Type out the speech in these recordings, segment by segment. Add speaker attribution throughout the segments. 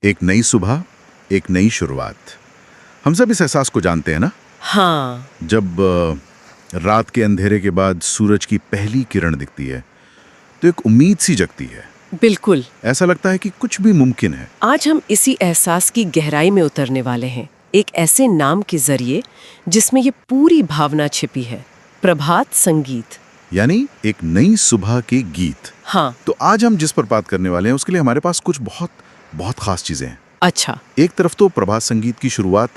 Speaker 1: एक नई सुबह, एक नई शुरुआत। हम सब इस एहसास को जानते हैं ना,
Speaker 2: हाँ।
Speaker 1: जब रात के अंधेरे के बाद सूरज की पहली किरण दिखती है तो एक उम्मीद सी जगती है।
Speaker 2: बिल्कुल।
Speaker 1: ऐसा लगता है कि कुछ भी मुमकिन है।
Speaker 2: आज हम इसी एहसास की गहराई में उतरने वाले हैं, एक ऐसे नाम के जरिए जिसमें ये पूरी भावना छिपी है, प्रभात संगीत।
Speaker 1: यानी एक नई सुबह के गीत।
Speaker 2: हाँ।
Speaker 1: तो आज हम जिस पर बात करने वाले हैं उसके लिए हमारे पास कुछ बहुत बहुत खास चीजें हैं।
Speaker 2: अच्छा।
Speaker 1: एक तरफ तो प्रभात संगीत की शुरुआत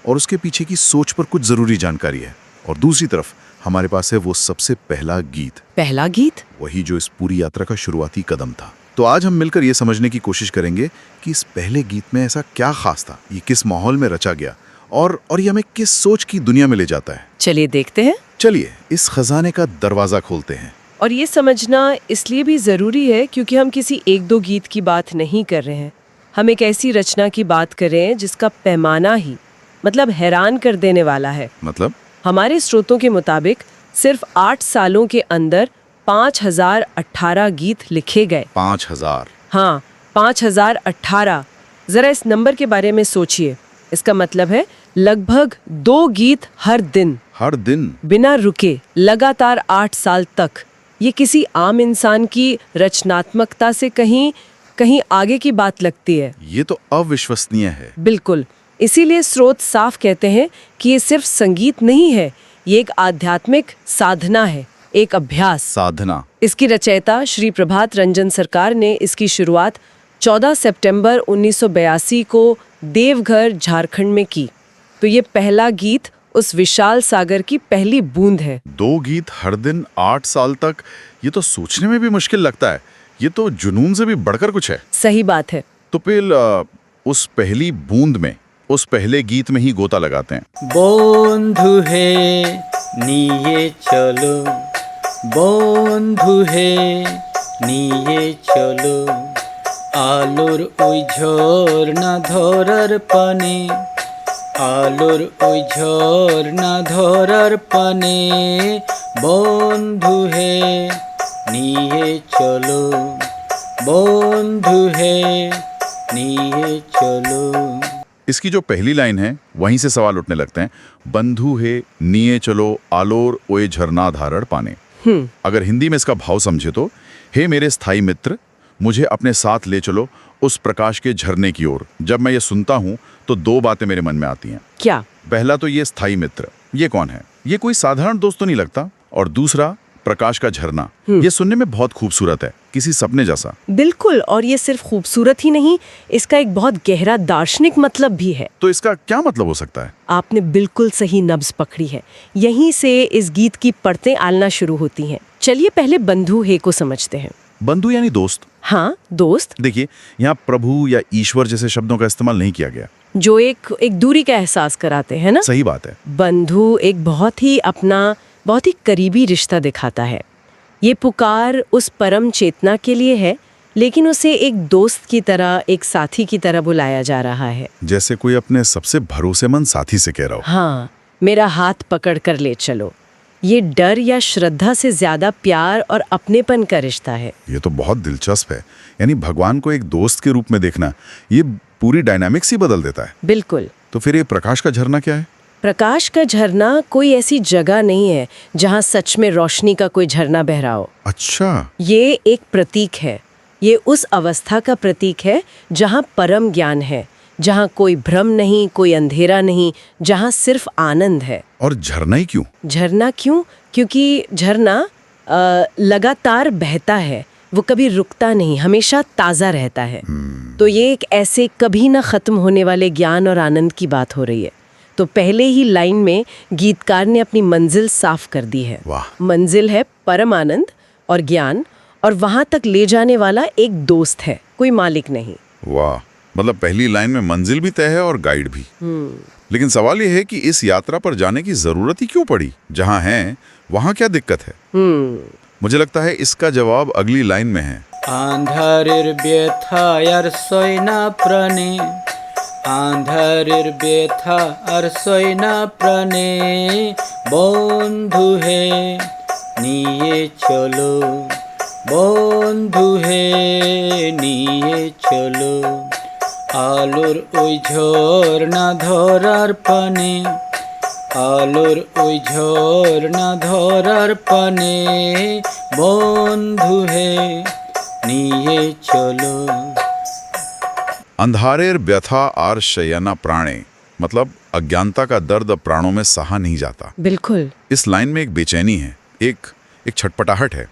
Speaker 1: और उसके पीछे की सोच पर कुछ जरूरी जानकारी है, और दूसरी तरफ हमारे पास है वो सबसे पहला गीत।
Speaker 2: पहला गीत?
Speaker 1: वही जो इस पूरी यात्रा का शुरुआती कदम था। तो आज हम मिलकर ये समझने की कोशिश करेंगे कि इस पहले गीत में ऐसा क्या खास था, ये किस माहौल में रचा गया और ये हमें किस सोच की दुनिया में ले जाता है।
Speaker 2: चलिए देखते हैं।
Speaker 1: चलिए इस खजाने का दरवाजा खोलते हैं।
Speaker 2: और ये समझना इसलिए भी जरूरी है क्योंकि हम किसी एक दो गीत की बात नहीं कर रहे हैं। हम एक ऐसी रचना की बात कर रहे हैं जिसका पैमाना ही मतलब हैरान कर देने वाला है।
Speaker 1: मतलब?
Speaker 2: हमारे स्रोतों के मुताबिक सिर्फ 8 सालों के अंदर 5018 गीत लिखे गए।
Speaker 1: 5000?
Speaker 2: हाँ, 5018। जरा इस नंबर के बारे में सोचिए। इसका मतलब है लगभग 2 गीत हर दिन।
Speaker 1: हर दिन?
Speaker 2: बिना रुके, लगातार 8 साल तक। ये किसी आम इंसान की रचनात्मकता से कहीं आगे की बात लगती है।
Speaker 1: ये तो अविश्वसनीय है।
Speaker 2: बिल्कुल। इसीलिए स्रोत साफ कहते हैं कि ये सिर्फ संगीत नहीं है, ये एक आध्यात्मिक साधना है, एक अभ्यास।
Speaker 1: साधना?
Speaker 2: इसकी रचयिता श्री प्रभात रंजन सरकार ने इसकी शुरुआत 14 सितंबर 1982 को देवघर, झारखंड में की। तो ये पहला गीत उस विशाल सागर की पहली बूंद है।
Speaker 1: 2 गीत हर दिन 8 साल तक, ये तो सोचने में भी मुश्किल लगता है। ये तो जुनून से भी बढ़कर कुछ है।
Speaker 2: सही बात है।
Speaker 1: तो फिर उस पहली बूंद में, उस पहले गीत में ही गोता लगाते हैं।
Speaker 3: बंधु हे निये चलो, बंधु हे निये चलो, आलोर ओई झरना धरार पाने, आलोर ओई झरना धरार पाने, बंधु हे निये चलो, बंधु हे निये चलो।
Speaker 1: इसकी जो पहली लाइन है वहीं से सवाल उठने लगते हैं। बंधु है निये चलो, आलोर ओए झरना धारड़ पाने। अगर हिंदी में इसका भाव समझे तो, हे मेरे स्थायी मित्र, मुझे अपने साथ ले चलो उस प्रकाश के झरने की ओर। जब मैं ये सुनता हूँ तो 2 बातें मेरे मन में आती हैं।
Speaker 2: क्या?
Speaker 1: पहला तो ये स्थायी मित्र, ये कौन है? ये कोई साधारण दोस्त तो नहीं लगता। और दूसरा, प्रकाश का झरना, ये सुनने में बहुत खूबसूरत है, किसी सपने जैसा।
Speaker 2: बिल्कुल। और ये सिर्फ खूबसूरत ही नहीं, इसका एक बहुत गहरा दार्शनिक मतलब भी है।
Speaker 1: तो इसका क्या मतलब हो सकता है?
Speaker 2: आपने बिल्कुल सही नब्ज पकड़ी है। यहीं से इस गीत की परतें आलना शुरू होती हैं। चलिए पहले बंधु हे को समझते हैं।
Speaker 1: बंधु यानी दोस्त?
Speaker 2: हाँ, दोस्त।
Speaker 1: देखिए, यहाँ प्रभु या ईश्वर जैसे शब्दों का इस्तेमाल नहीं किया गया,
Speaker 2: जो एक दूरी का एहसास कराते हैं ना।
Speaker 1: सही बात है।
Speaker 2: बंधु एक बहुत ही करीबी रिश्ता दिखाता है। ये पुकार उस परम चेतना के लिए है, लेकिन उसे एक दोस्त की तरह, एक साथी की तरह बुलाया जा रहा है।
Speaker 1: जैसे कोई अपने सबसे भरोसेमंद साथी से कह रहा हो।
Speaker 2: हाँ, मेरा हाथ पकड़ कर ले चलो। ये डर या श्रद्धा से ज्यादा प्यार और अपनेपन का रिश्ता है।
Speaker 1: ये तो बहुत दिलचस्प है। यानी भगवान को एक दोस्त के रूप में देखना, ये पूरी डायनामिक्स ही बदल देता है।
Speaker 2: बिल्कुल।
Speaker 1: तो फिर ये प्रकाश का झरना क्या है?
Speaker 2: प्रकाश का झरना कोई ऐसी जगह नहीं है जहाँ सच में रोशनी का कोई झरना बह रहा हो।
Speaker 1: अच्छा।
Speaker 2: ये एक प्रतीक है। ये उस अवस्था का प्रतीक है जहाँ परम ज्ञान है, जहाँ कोई भ्रम नहीं, कोई अंधेरा नहीं, जहाँ सिर्फ आनंद है।
Speaker 1: और झरना ही क्यों?
Speaker 2: झरना क्यों? क्योंकि झरना लगातार बहता है, वो कभी रुकता नहीं, हमेशा ताज़ा रहता है। तो ये एक ऐसे कभी ना खत्म होने वाले ज्ञान और आनंद की बात हो रही है। तो पहले ही लाइन में गीतकार ने अपनी मंजिल साफ कर दी है।
Speaker 1: वाह।
Speaker 2: मंजिल है परम आनंद और ज्ञान, और वहां तक ले जाने वाला एक दोस्त है, कोई मालिक नहीं।
Speaker 1: वाह, मतलब पहली लाइन में मंजिल भी तय है और गाइड भी। लेकिन सवाल ये है कि इस यात्रा पर जाने की जरूरत ही क्यों पड़ी? जहाँ हैं वहाँ क्या दिक्कत है? मुझे लगता है इसका जवाब अगली लाइन में है।
Speaker 3: आंधारेर व्यथा आर सैना प्राणे, आंधारेर व्यथा आर सैना प्राणे, बंधु हे निये चलो, बंधु हे निये चलो, আলোর ওই ঝর্ণা ধরার পানে, আলোর ওই ঝর্ণা ধরার পানে, বন্ধু হে নিয়ে চলো।
Speaker 1: अंधारेर व्यथा आर शयना प्राणे, मतलब अज्ञानता का दर्द अब प्राणों में सहा नहीं जाता।
Speaker 2: बिल्कुल।
Speaker 1: इस लाइन में एक बेचैनी है, एक छटपटाहट है।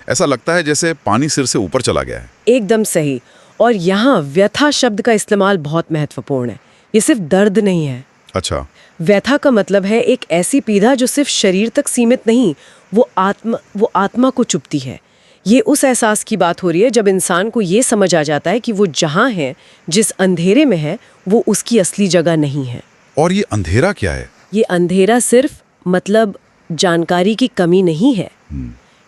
Speaker 1: ऐसा लगता है जैसे पानी सिर से ऊपर चला गया है।
Speaker 2: एकदम सही। और यहाँ व्यथा शब्द का इस्तेमाल बहुत महत्वपूर्ण है। ये सिर्फ दर्द नहीं है।
Speaker 1: अच्छा,
Speaker 2: व्यथा का मतलब है एक ऐसी पीड़ा जो सिर्फ शरीर तक सीमित नहीं, वो आत्मा को चुभती है। ये उस एहसास की बात हो रही है जब इंसान को ये समझ आ जाता है कि वो जहाँ है, जिस अंधेरे में है, वो उसकी असली जगह नहीं है।
Speaker 1: और ये अंधेरा क्या है?
Speaker 2: ये अंधेरा सिर्फ मतलब जानकारी की कमी नहीं है।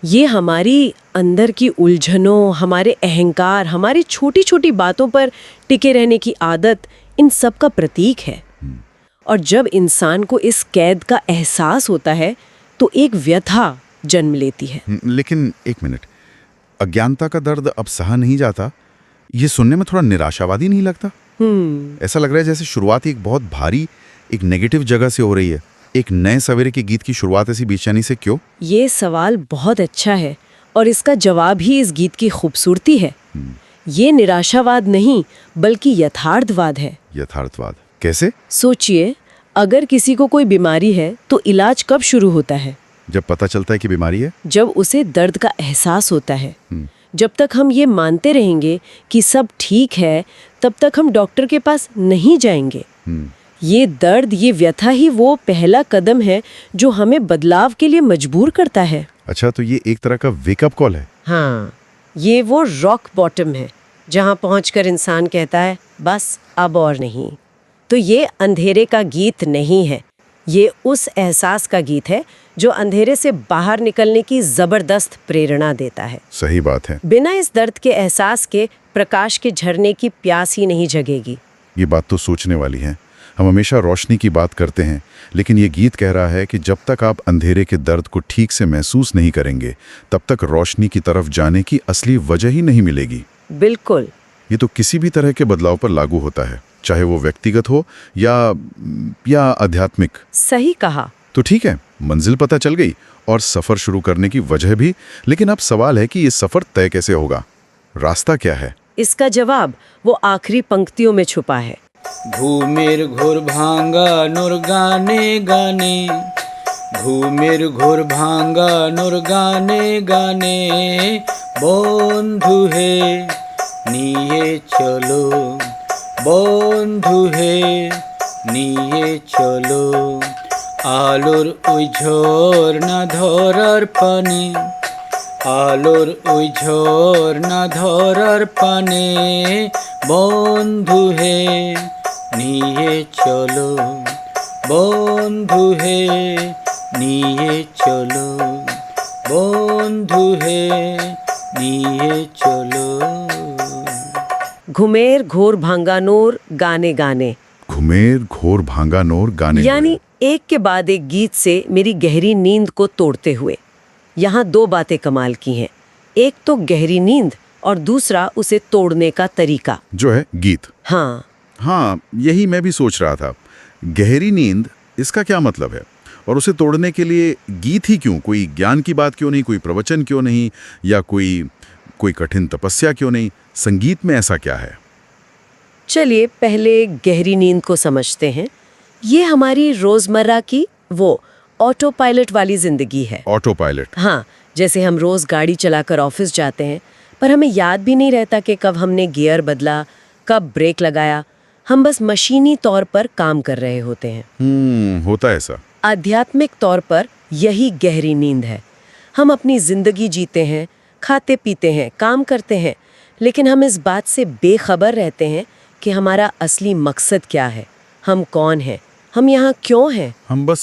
Speaker 2: ये हमारी अंदर की उलझनों, हमारे अहंकार, हमारी छोटी छोटी बातों पर टिके रहने की आदत, इन सब का प्रतीक है। और जब इंसान को इस कैद का एहसास होता है तो एक व्यथा जन्म लेती है।
Speaker 1: लेकिन एक मिनट, अज्ञानता का दर्द अब सहा नहीं जाता, ये सुनने में थोड़ा निराशावादी नहीं लगता? ऐसा लग रहा है जैसे शुरुआत एक बहुत भारी, एक नेगेटिव जगह से हो रही है। एक नए सवेरे के गीत की शुरुआत ऐसी बेचैनी से क्यों?
Speaker 2: ये सवाल बहुत अच्छा है और इसका जवाब ही इस गीत की खूबसूरती है। ये निराशावाद नहीं बल्कि यथार्थवाद है।
Speaker 1: यथार्थवाद कैसे?
Speaker 2: सोचिए, अगर किसी को कोई बीमारी है तो इलाज कब शुरू होता है?
Speaker 1: जब पता चलता है कि बीमारी है,
Speaker 2: जब उसे दर्द का एहसास होता है। जब तक हम ये मानते रहेंगे कि सब ठीक है, तब तक हम डॉक्टर के पास नहीं जाएंगे। ये दर्द, ये व्यथा ही वो पहला कदम है जो हमें बदलाव के लिए मजबूर करता है।
Speaker 1: अच्छा, तो ये एक तरह का वेकअप कॉल है।
Speaker 2: हाँ, ये वो रॉक बॉटम है जहाँ पहुंचकर इंसान कहता है बस अब और नहीं। तो ये अंधेरे का गीत नहीं है, ये उस एहसास का गीत है जो अंधेरे से बाहर निकलने की जबरदस्त प्रेरणा देता है।
Speaker 1: सही बात है।
Speaker 2: बिना इस दर्द के एहसास के प्रकाश के झरने की प्यास ही नहीं जगेगी।
Speaker 1: ये बात तो सोचने वाली है। हम हमेशा रोशनी की बात करते हैं, लेकिन ये गीत कह रहा है कि जब तक आप अंधेरे के दर्द को ठीक से महसूस नहीं करेंगे, तब तक रोशनी की तरफ जाने की असली वजह ही नहीं मिलेगी।
Speaker 2: बिल्कुल।
Speaker 1: ये तो किसी भी तरह के बदलाव पर लागू होता है, चाहे वो व्यक्तिगत हो या आध्यात्मिक।
Speaker 2: सही कहा।
Speaker 1: तो ठीक है, मंजिल पता चल गई और सफर शुरू करने की वजह भी, लेकिन अब सवाल है कि ये सफर तय कैसे होगा? रास्ता क्या है?
Speaker 2: इसका जवाब वो आखिरी पंक्तियों में छुपा है।
Speaker 3: ঘুমের ঘোর ভাঙানোর গানে গানে, ঘুমের ঘোর ভাঙানোর গানে গানে, বন্ধু হে নিয়ে চলো, বন্ধু হে নিয়ে চলো, আলোর ওই ঝর্ণা ধরার পানে, আলোর ওই ঝর্ণা ধরার পানে, বন্ধু হে নিয়ে চলো, বন্ধু হে নিয়ে চলো, বন্ধু হে নিয়ে চলো।
Speaker 2: घुमेर घोर भांगानोर गाने गाने,
Speaker 1: घुमेर घोर भांगानोर गाने,
Speaker 2: यानी एक के बाद एक गीत से मेरी गहरी नींद को तोड़ते हुए। यहाँ दो बातें कमाल की हैं, एक तो गहरी नींद और दूसरा उसे तोड़ने का तरीका
Speaker 1: जो है गीत।
Speaker 2: हाँ,
Speaker 1: यही मैं भी सोच रहा था। गहरी नींद, इसका क्या मतलब है? और उसे तोड़ने के लिए गीत ही क्यों? कोई ज्ञान की बात क्यों नहीं? कोई प्रवचन क्यों नहीं? या कोई कठिन तपस्या क्यों नहीं? संगीत में ऐसा क्या है?
Speaker 2: चलिए पहले गहरी नींद को समझते हैं। ये हमारी रोजमर्रा की वो ऑटो पायलट वाली जिंदगी है।
Speaker 1: Auto pilot?
Speaker 2: हाँ, जैसे हम रोज गाड़ी चलाकर ऑफिस जाते हैं, पर हमें याद भी नहीं रहता कि कब हमने गियर बदला, कब ब्रेक लगाया। हम बस मशीनी तौर पर काम कर रहे होते हैं।
Speaker 1: होता है ऐसा।
Speaker 2: आध्यात्मिक तौर पर यही गहरी नींद है। हम अपनी जिंदगी जीते हैं, खाते पीते हैं, काम करते हैं, लेकिन हम इस बात से बेखबर रहते हैं कि हमारा असली मकसद क्या है, हम कौन हैं, हम यहाँ क्यों हैं।
Speaker 1: हम बस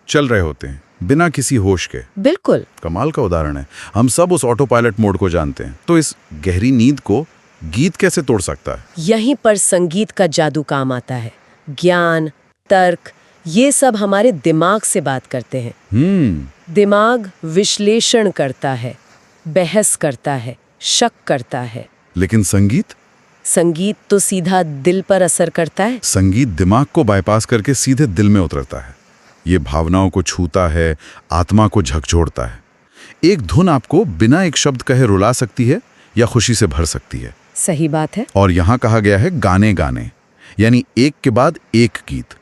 Speaker 1: चल रहे होते हैं बिना किसी होश के।
Speaker 2: बिल्कुल।
Speaker 1: कमाल का उदाहरण है। हम सब उस ऑटो पायलट मोड को जानते हैं। तो इस गहरी नींद को गीत कैसे तोड़ सकता है?
Speaker 2: यहीं पर संगीत का जादू काम आता है। ज्ञान, तर्क, ये सब हमारे दिमाग से बात करते हैं। दिमाग विश्लेषण करता है, बहस करता है, शक करता है।
Speaker 1: लेकिन संगीत?
Speaker 2: संगीत तो सीधा दिल पर असर करता है।
Speaker 1: संगीत दिमाग को बाईपास करके सीधे दिल में उतरता है। ये भावनाओं को छूता है, आत्मा को झकझोरता है। एक धुन आपको बिना एक शब्द कहे रुला सकती है या खुशी से भर सकती है।
Speaker 2: सही बात है।
Speaker 1: और यहाँ कहा गया है गाने गाने, यानी एक के बाद एक गीत।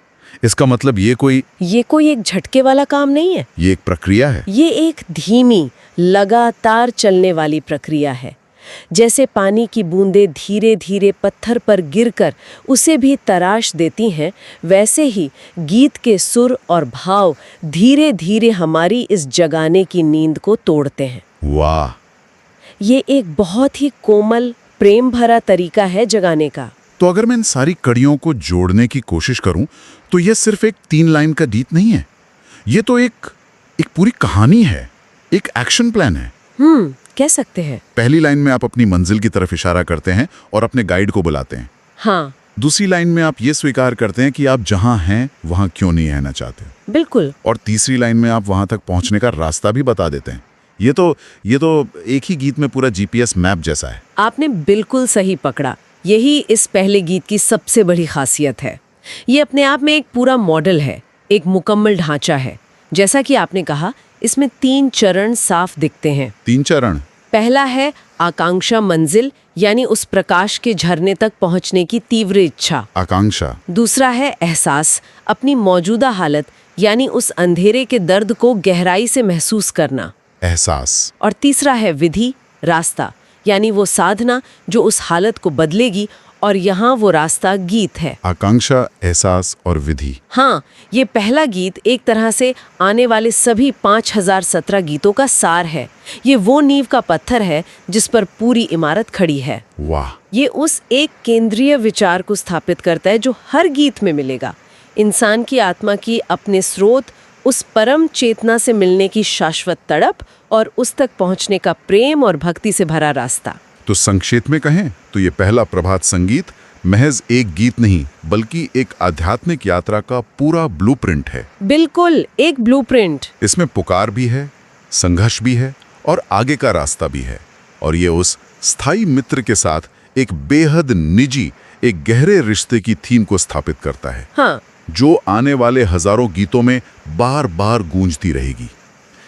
Speaker 1: इसका मतलब ये कोई
Speaker 2: एक झटके वाला काम नहीं है।
Speaker 1: ये एक प्रक्रिया है।
Speaker 2: ये एक धीमी, लगातार चलने वाली प्रक्रिया है। जैसे पानी की बूंदें धीरे धीरे पत्थर पर गिरकर उसे भी तराश देती हैं, वैसे ही गीत के सुर और भाव धीरे धीरे हमारी इस जगाने की नींद को तोड़ते हैं।
Speaker 1: वाह!
Speaker 2: ये एक बहुत ही कोमल, प्रेम भरा तरीका है जगाने का।
Speaker 1: तो अगर मैं इन सारी कड़ियों को जोड़ने की कोशिश करूं, तो यह सिर्फ एक 3 लाइन का गीत नहीं है। ये तो एक पूरी कहानी है, एक एक्शन प्लान है।
Speaker 2: कह सकते हैं।
Speaker 1: पहली लाइन में आप अपनी मंजिल की तरफ इशारा करते हैं और अपने गाइड को बुलाते हैं।
Speaker 2: हाँ,
Speaker 1: दूसरी लाइन में आप ये स्वीकार करते हैं कि आप जहां हैं वहां क्यों नहीं रहना चाहते।
Speaker 2: बिल्कुल।
Speaker 1: और तीसरी लाइन में आप वहां तक पहुंचने का रास्ता भी बता देते हैं। ये तो एक ही गीत में पूरा जीपीएस मैप जैसा है।
Speaker 2: आपने बिल्कुल सही पकड़ा। यही इस पहले गीत की सबसे बड़ी खासियत है। ये अपने आप में एक पूरा मॉडल है, एक मुकम्मल ढांचा है। जैसा कि आपने कहा, इसमें 3 चरण साफ दिखते हैं।
Speaker 1: 3 चरण।
Speaker 2: पहला है आकांक्षा मंजिल, यानी उस प्रकाश के झरने तक पहुंचने की तीव्र इच्छा।
Speaker 1: आकांक्षा।
Speaker 2: दूसरा है एहसास, अपनी मौजूदा हालत यानी उस अंधेरे के दर्द को गहराई से महसूस करना।
Speaker 1: एहसास।
Speaker 2: और तीसरा है विधि, रास्ता, यानी वो साधना जो उस हालत को बदलेगी, और यहाँ वो रास्ता गीत है।
Speaker 1: आकांक्षा, एहसास और विधि।
Speaker 2: हाँ, ये पहला गीत एक तरह से आने वाले सभी 5017 गीतों का सार है। ये वो नींव का पत्थर है जिस पर पूरी इमारत खड़ी है।
Speaker 1: वाह!
Speaker 2: ये उस एक केंद्रीय विचार को स्थापित करता है जो हर गीत में मिलेगा। इंसान की आत्मा की अपने स्रोत, उस परम चेतना से मिलने की शाश्वत तड़प और उस तक पहुंचने का प्रेम और भक्ति से भरा रास्ता।
Speaker 1: तो संक्षेप में कहें तो ये पहला प्रभात संगीत महज एक गीत नहीं, बल्कि एक आध्यात्मिक यात्रा का पूरा ब्लूप्रिंट है।
Speaker 2: बिल्कुल, एक ब्लूप्रिंट।
Speaker 1: इसमें पुकार भी है, संघर्ष भी है और आगे का रास्ता भी है। और ये उस स्थायी मित्र के साथ एक बेहद निजी, एक गहरे रिश्ते की थीम को स्थापित करता है।
Speaker 2: हाँ,
Speaker 1: जो आने वाले हजारों गीतों में बार बार गूंजती रहेगी।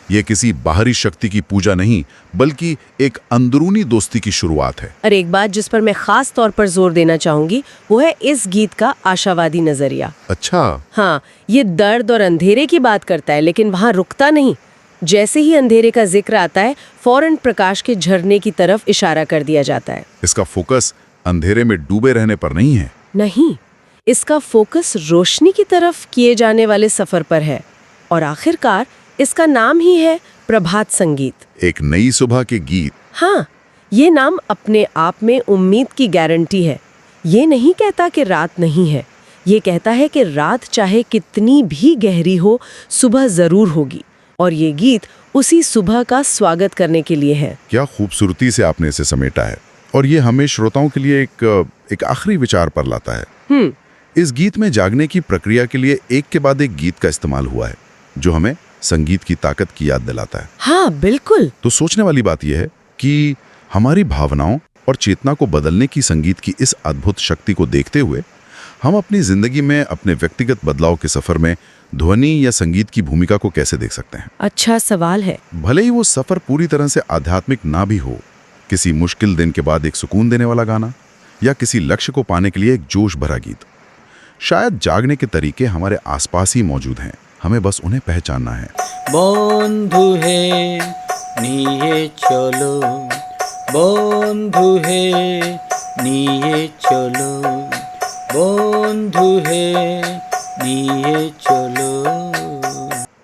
Speaker 1: ये किसी बाहरी शक्ति की पूजा नहीं, बल्कि एक अंदरूनी दोस्ती की शुरुआत है।
Speaker 2: और एक बात जिस पर मैं खास तौर पर जोर देना चाहूंगी, वो है इस गीत का आशावादी नजरिया।
Speaker 1: अच्छा।
Speaker 2: हाँ, ये दर्द और अंधेरे की बात करता है, लेकिन वहाँ रुकता नहीं। जैसे ही अंधेरे का जिक्र आता है, फौरन प्रकाश के झरने की तरफ इशारा कर दिया जाता है।
Speaker 1: इसका फोकस अंधेरे में डूबे रहने पर नहीं है।
Speaker 2: नहीं, इसका फोकस रोशनी की तरफ किए जाने वाले सफर पर है। और आखिरकार इसका नाम ही है प्रभात संगीत,
Speaker 1: एक नई सुबह के गीत।
Speaker 2: हाँ, ये नाम अपने आप में उम्मीद की गारंटी है। ये नहीं कहता कि रात नहीं है, ये कहता है कि रात चाहे कितनी भी गहरी हो, सुबह जरूर होगी। और ये गीत उसी सुबह का स्वागत करने के लिए है।
Speaker 1: क्या खूबसूरती से आपने इसे समेटा है। और ये हमें श्रोताओं के लिए एक आखिरी विचार पर लाता है। इस गीत में जागने की प्रक्रिया के लिए एक के बाद एक गीत का इस्तेमाल हुआ है, जो हमें संगीत की ताकत की याद दिलाता है।
Speaker 2: हाँ, बिल्कुल।
Speaker 1: तो सोचने वाली बात यह है कि हमारी भावनाओं और चेतना को बदलने की संगीत की इस अद्भुत शक्ति को देखते हुए हम अपनी जिंदगी में अपने व्यक्तिगत बदलाव के सफर में ध्वनि या संगीत की भूमिका को कैसे देख सकते हैं।
Speaker 2: अच्छा सवाल है।
Speaker 1: भले ही वो सफर पूरी तरह से आध्यात्मिक ना भी हो, किसी मुश्किल दिन के बाद एक सुकून देने वाला गाना या किसी लक्ष्य को पाने के लिए एक जोश भरा गीत, शायद जागने के तरीके हमारे आसपास ही मौजूद हैं, हमें बस उन्हें पहचानना है।
Speaker 3: बंधु है निये चलो, बंधु है निये चलो, बंधु है निये चलो।